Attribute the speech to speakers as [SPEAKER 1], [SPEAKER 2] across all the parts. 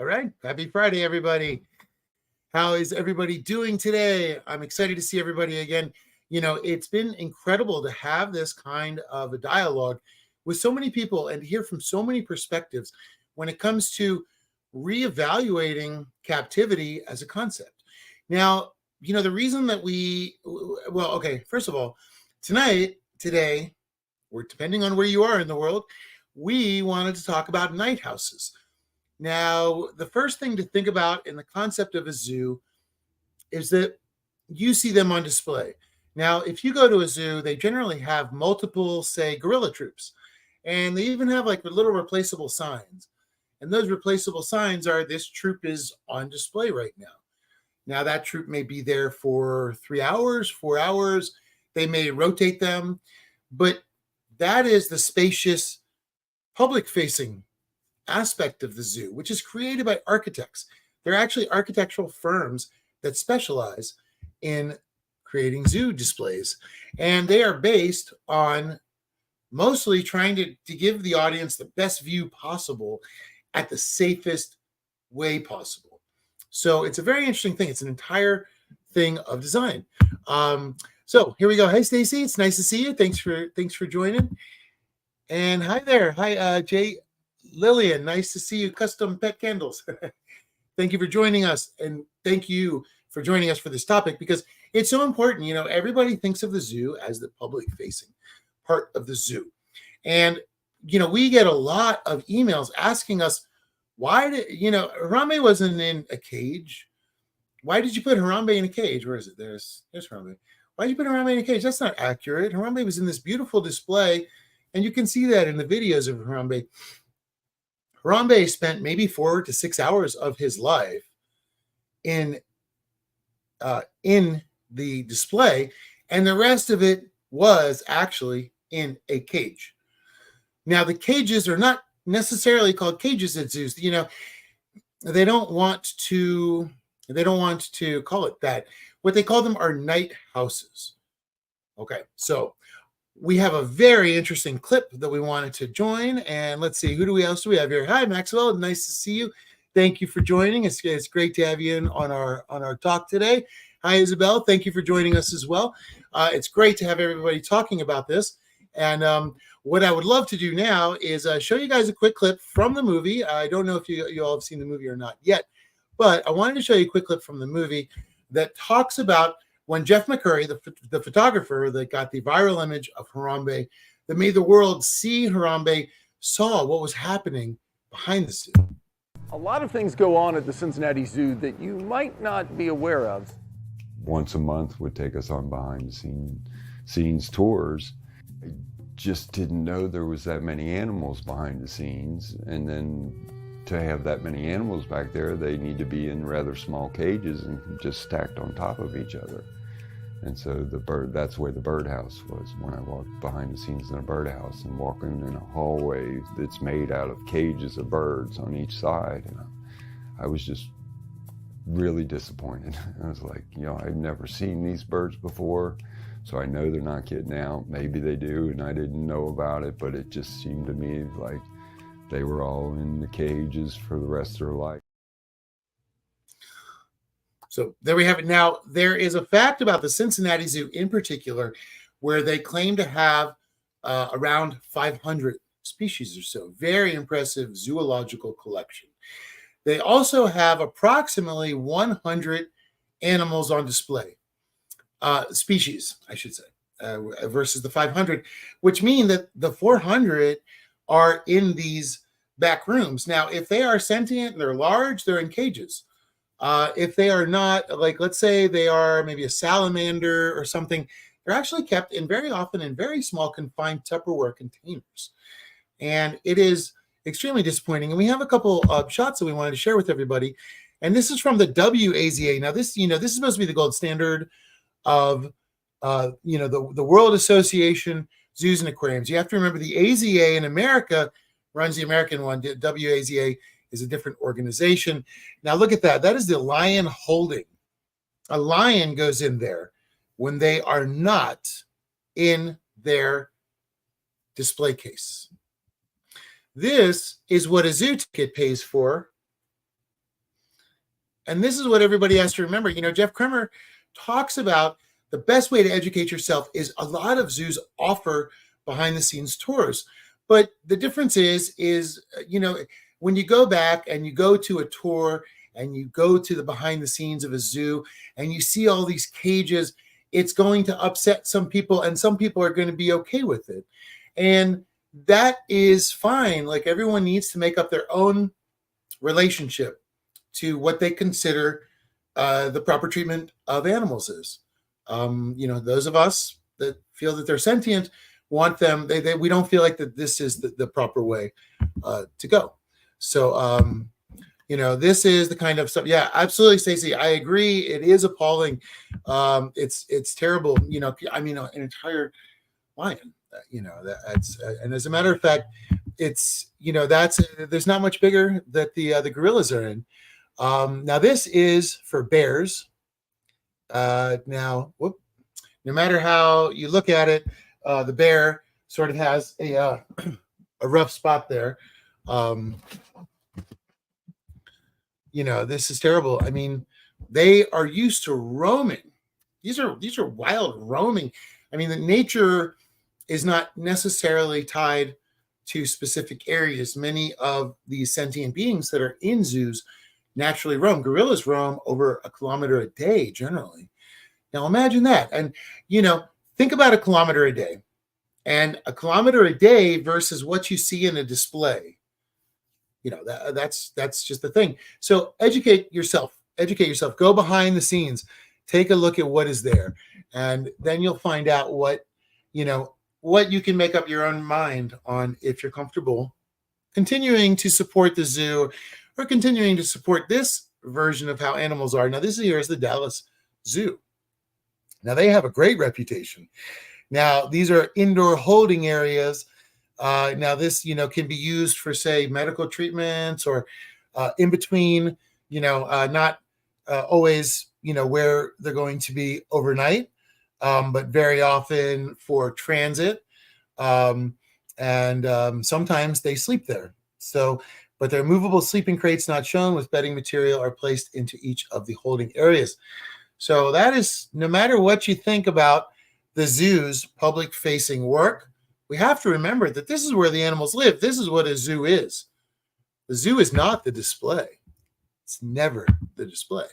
[SPEAKER 1] All right. Happy Friday, everybody. How is everybody doing today? I'm excited to see everybody again. It's been incredible to have this kind of a dialogue with so many people and hear from so many perspectives when it comes to reevaluating captivity as a concept. Now, the reason that first of all, today, or depending on where you are in the world, we wanted to talk about night houses. Now, the first thing to think about in the concept of a zoo is that you see them on display. Now, if you go to a zoo, they generally have multiple, say, gorilla troops, and they even have like little replaceable signs. And those replaceable signs are this troop is on display right now. Now, that troop may be there for 3 hours, 4 hours. They may rotate them, but that is the spacious public-facing aspect of the zoo, which is created by architects. They're actually architectural firms that specialize in creating zoo displays. And they are based on mostly trying to give the audience the best view possible at the safest way possible. So it's a very interesting thing. It's an entire thing of design. So here we go. Hey, Stacy, it's nice to see you. Thanks for joining. And hi there. Hi, Jay Lillian. Nice to see you. Custom Pet Candles. Thank you for joining us. And thank you for joining us for this topic because it's so important. Everybody thinks of the zoo as the public facing part of the zoo. And, we get a lot of emails asking us, why did, Harambe wasn't in a cage. Why did you put Harambe in a cage? Where is it? There's Harambe. Why did you put Harambe in a cage? That's not accurate. Harambe was in this beautiful display. And you can see that in the videos of Harambe. Harambe spent maybe 4 to 6 hours of his life in the display, and the rest of it was actually in a cage. Now, the cages are not necessarily called cages at zoos. They don't want to call it that. What they call them are night houses. Okay, so we have a very interesting clip that we wanted to join, and let's see, who else do we have here? Hi, Maxwell. Nice to see you. Thank you for joining. It's great to have you in on our talk today. Hi, Isabel. Thank you for joining us as well. It's great to have everybody talking about this. And what I would love to do now is show you guys a quick clip from the movie. I don't know if you all have seen the movie or not yet, but I wanted to show you a quick clip from the movie that talks about when Jeff McCurry, the photographer that got the viral image of Harambe, that made the world see Harambe, saw what was happening behind the zoo.
[SPEAKER 2] A lot of things go on at the Cincinnati Zoo that you might not be aware of.
[SPEAKER 3] Once a month would take us on behind the scenes tours. I just didn't know there was that many animals behind the scenes, and then to have that many animals back there, they need to be in rather small cages and just stacked on top of each other. And so that's where the birdhouse was, when I walked behind the scenes in a birdhouse and walking in a hallway that's made out of cages of birds on each side. And I was just really disappointed. I was like, I've never seen these birds before, so I know they're not getting out. Maybe they do, and I didn't know about it, but it just seemed to me like they were all in the cages for the rest of their life.
[SPEAKER 1] So there we have it. Now, there is a fact about the Cincinnati Zoo in particular where they claim to have around 500 species or so. Very impressive zoological collection. They also have approximately 100 animals on display, species, I should say, versus the 500, which mean that the 400 are in these back rooms. Now, if they are sentient and they're large, they're in cages. If they are not, like let's say they are maybe a salamander or something, they're actually kept very often in very small confined Tupperware containers. And it is extremely disappointing. And we have a couple of shots that we wanted to share with everybody. And this is from the WAZA. Now this is supposed to be the gold standard of, the World Association Zoos and Aquariums. You have to remember the AZA in America runs the American one. The WAZA is a different organization. Now look at that. That is the lion holding. A lion goes in there when they are not in their display case. This is what a zoo ticket pays for And this is what everybody has to remember. Jeff Kremer talks about the best way to educate yourself is a lot of zoos offer behind the scenes tours. But the difference is, when you go back and you go to a tour and you go to the behind the scenes of a zoo and you see all these cages, it's going to upset some people, and some people are going to be okay with it. And that is fine. Like, everyone needs to make up their own relationship to what they consider the proper treatment of animals is. Those of us that feel that they're sentient want them. We don't feel like that this is the proper way to go. So, this is the kind of stuff. Yeah, absolutely, Stacey. I agree. It is appalling. It's terrible. An entire lion. That's and as a matter of fact, it's there's not much bigger that the gorillas are in. Now this is for bears. No matter how you look at it, the bear sort of has a rough spot there. This is terrible. I mean, they are used to roaming. These are wild roaming. I mean, the nature is not necessarily tied to specific areas. Many of these sentient beings that are in zoos naturally roam. Gorillas roam over 1 kilometer a day generally. Now imagine that. And, think about 1 kilometer a day, and 1 kilometer a day versus what you see in a display. That's just the thing. So educate yourself, go behind the scenes, take a look at what is there. And then you'll find out what you can make up your own mind on, if you're comfortable continuing to support the zoo or continuing to support this version of how animals are. Now, here's the Dallas Zoo. Now, they have a great reputation. Now, these are indoor holding areas. Now, this, can be used for, say, medical treatments or in between, not always, where they're going to be overnight, but very often for transit. And sometimes they sleep there. But their movable sleeping crates not shown with bedding material are placed into each of the holding areas. So that is, no matter what you think about the zoo's public-facing work, we have to remember that this is where the animals live. This is what a zoo is. The zoo is not the display. It's never the display.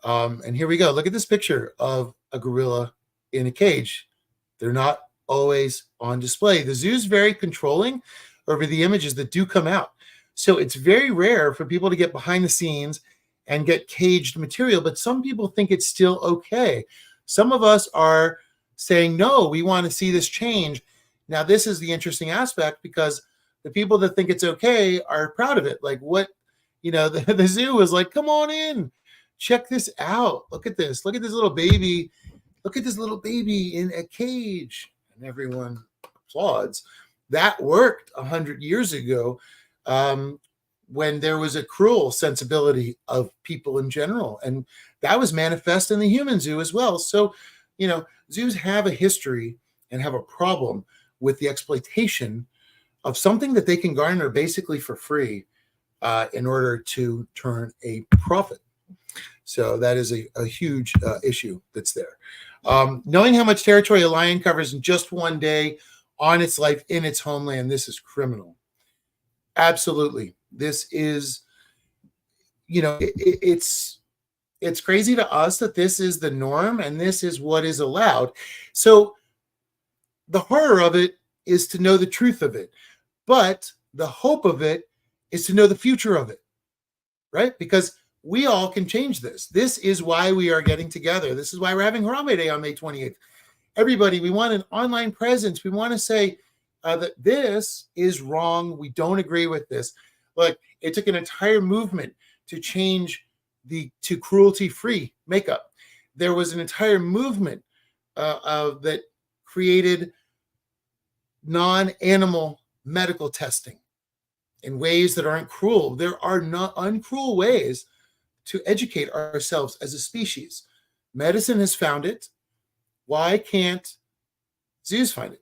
[SPEAKER 1] And here we go. Look at this picture of a gorilla in a cage. They're not always on display. The zoo is very controlling over the images that do come out. So it's very rare for people to get behind the scenes and get caged material, but some people think it's still okay. Some of us are saying, no, we want to see this change. Now, this is the interesting aspect, because the people that think it's okay are proud of it. Like, the zoo was like, come on in, check this out. Look at this. Look at this little baby. Look at this little baby in a cage. And everyone applauds. That worked 100 years ago, when there was a cruel sensibility of people in general. And that was manifest in the human zoo as well. So, zoos have a history and have a problem with the exploitation of something that they can garner basically for free in order to turn a profit. So that is a huge issue that's there. Knowing how much territory a lion covers in just one day on its life in its homeland, this is criminal. Absolutely. This is, it's crazy to us that this is the norm and this is what is allowed. So the horror of it is to know the truth of it, but the hope of it is to know the future of it, right? Because we all can change this. This is why we are getting together. This is why we're having Harambe Day on May 28th. Everybody, we want an online presence. We want to say that this is wrong. We don't agree with this. Look, it took an entire movement to change to cruelty-free makeup. There was an entire movement that created non-animal medical testing in ways that aren't cruel. There are not uncruel ways to educate ourselves as a species. Medicine has found it. Why can't zoos find it?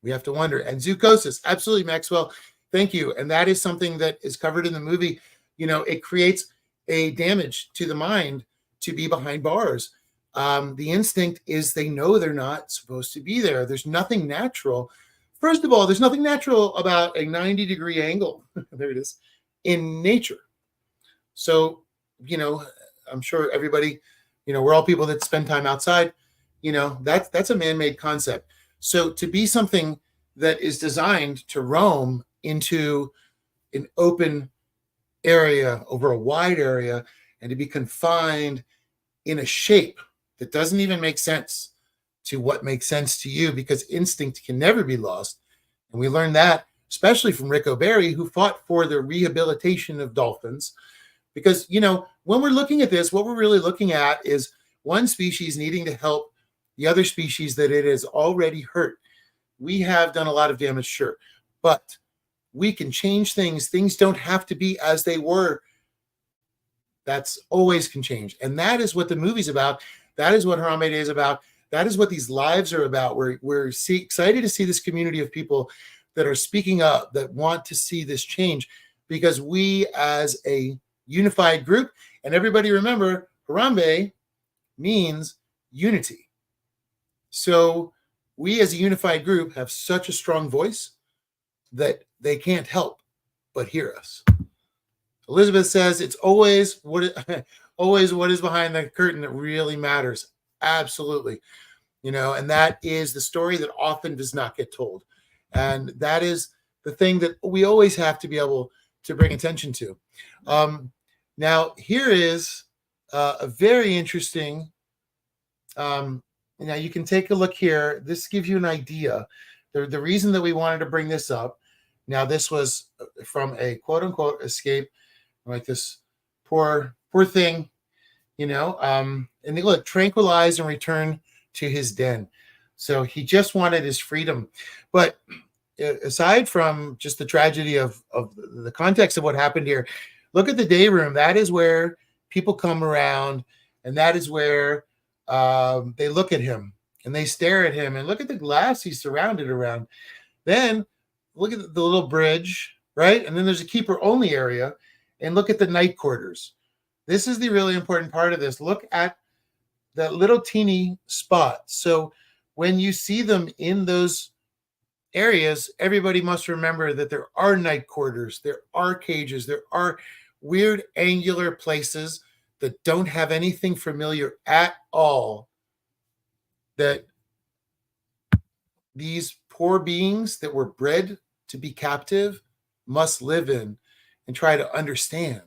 [SPEAKER 1] We have to wonder. And zoocosis, absolutely, Maxwell. Thank you. And that is something that is covered in the movie. It creates a damage to the mind to be behind bars. The instinct is they know they're not supposed to be there. There's nothing natural. First of all, there's nothing natural about a 90-degree angle. There it is in nature. So, I'm sure everybody, we're all people that spend time outside. That's a man-made concept. So to be something that is designed to roam into an open area over a wide area and to be confined in a shape that doesn't even make sense to what makes sense to you, because instinct can never be lost. And we learned that especially from Rick O'Barry, who fought for the rehabilitation of dolphins. Because, when we're looking at this, what we're really looking at is one species needing to help the other species that it has already hurt. We have done a lot of damage, sure, but we can change things. Things don't have to be as they were. That's always can change. And that is what the movie's about. That is what Harambe Day is about. That is what these lives are about. We're excited to see this community of people that are speaking up, that want to see this change, because we as a unified group, and everybody remember, Harambe means unity. So we as a unified group have such a strong voice that they can't help but hear us. Elizabeth says it's always what is behind the curtain that really matters. Absolutely. And that is the story that often does not get told. And that is the thing that we always have to be able to bring attention to. Now, here is a very interesting, now you can take a look here. This gives you an idea. The reason that we wanted to bring this up, now this was from a quote unquote escape, like this poor thing, and they look, tranquilized and returned to his den. So he just wanted his freedom. But aside from just the tragedy of the context of what happened here, look at the day room. That is where people come around, and that is where they look at him and they stare at him, and look at the glass he's surrounded around. Then look at the little bridge, right? And then there's a keeper only area, and look at the night quarters. This is the really important part of this. Look at that little teeny spot. So when you see them in those areas, everybody must remember that there are night quarters, there are cages, there are weird angular places that don't have anything familiar at all, that these poor beings that were bred to be captive must live in and try to understand,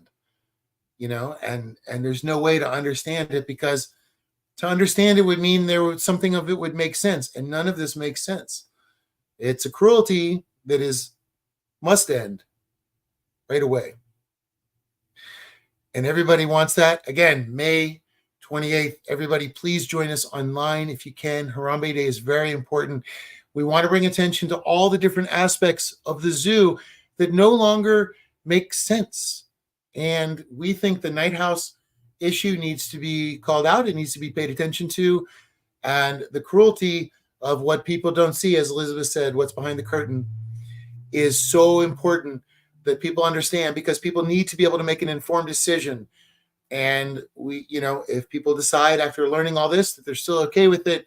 [SPEAKER 1] and there's no way to understand it, because to understand it would mean there was something of it would make sense, and none of this makes sense. It's a cruelty that must end right away. And everybody wants that. Again, May 28th, everybody please join us online if you can. Harambe Day is very important. We want to bring attention to all the different aspects of the zoo that no longer make sense. And we think the Night House issue needs to be called out. It needs to be paid attention to. And the cruelty of what people don't see, as Elizabeth said, what's behind the curtain, is so important that people understand, because people need to be able to make an informed decision. And we, if people decide after learning all this that they're still okay with it,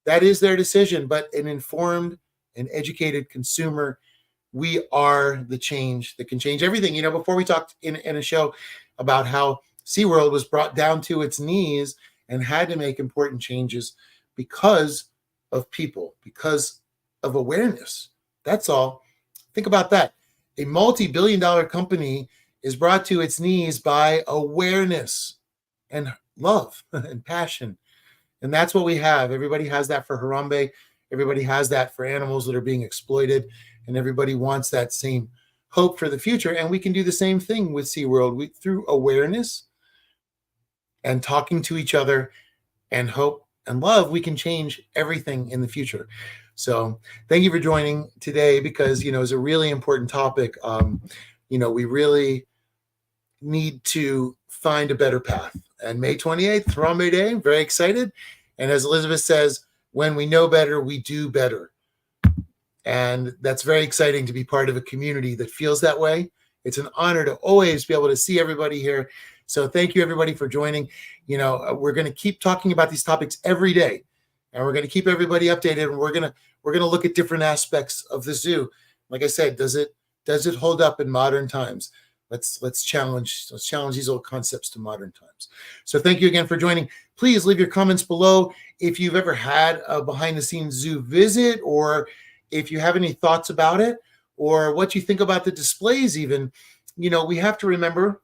[SPEAKER 1] that is their decision. But an informed and educated consumer, we are the change that can change everything. Before we talked in a show about how SeaWorld was brought down to its knees and had to make important changes because of people, because of awareness. That's all. Think about that. A multi-billion-dollar company is brought to its knees by awareness and love and passion. And that's what we have. Everybody has that for Harambe. Everybody has that for animals that are being exploited. And everybody wants that same hope for the future. And we can do the same thing with SeaWorld. Through awareness and talking to each other and hope and love, we can change everything in the future. So thank you for joining today, because, it's a really important topic. We really need to find a better path. And May 28th, Harambe Day, very excited. And as Elizabeth says, when we know better, we do better. And that's very exciting to be part of a community that feels that way. It's an honor to always be able to see everybody here, So thank you everybody for joining. We're going to keep talking about these topics every day, and we're going to keep everybody updated. And we're going to look at different aspects of the zoo. Like I said, does it hold up in modern times? Let's challenge these old concepts to modern times. So thank you again for joining. Please leave your comments below if you've ever had a behind the scenes zoo visit, or if you have any thoughts about it, or what you think about the displays even. We have to remember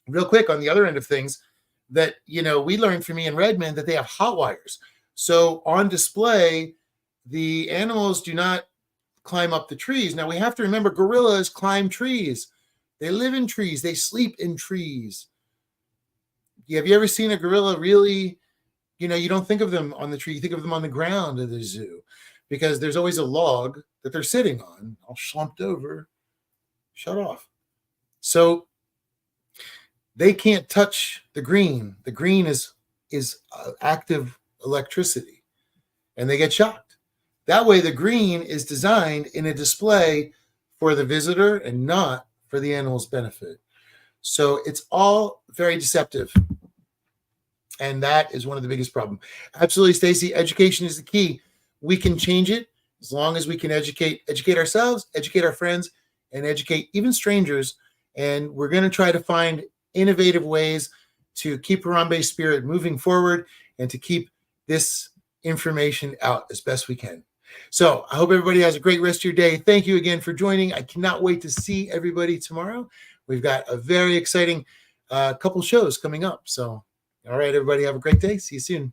[SPEAKER 1] real quick on the other end of things that, we learned from Ian Redmond that they have hot wires. So on display, the animals do not climb up the trees. Now we have to remember gorillas climb trees. They live in trees. They sleep in trees. Have you ever seen a gorilla really, you don't think of them on the tree. You think of them on the ground of the zoo, because there's always a log that they're sitting on, all slumped over, shut off. So they can't touch the green. The green is active electricity, and they get shocked. That way, the green is designed in a display for the visitor and not for the animal's benefit. So it's all very deceptive. And that is one of the biggest problems. Absolutely, Stacy. Education is the key. We can change it as long as we can educate ourselves, educate our friends, and educate even strangers. And we're going to try to find innovative ways to keep Harambe's spirit moving forward and to keep this information out as best we can. So I hope everybody has a great rest of your day. Thank you again for joining. I cannot wait to see everybody tomorrow. We've got a very exciting couple shows coming up. So, all right, everybody, have a great day. See you soon.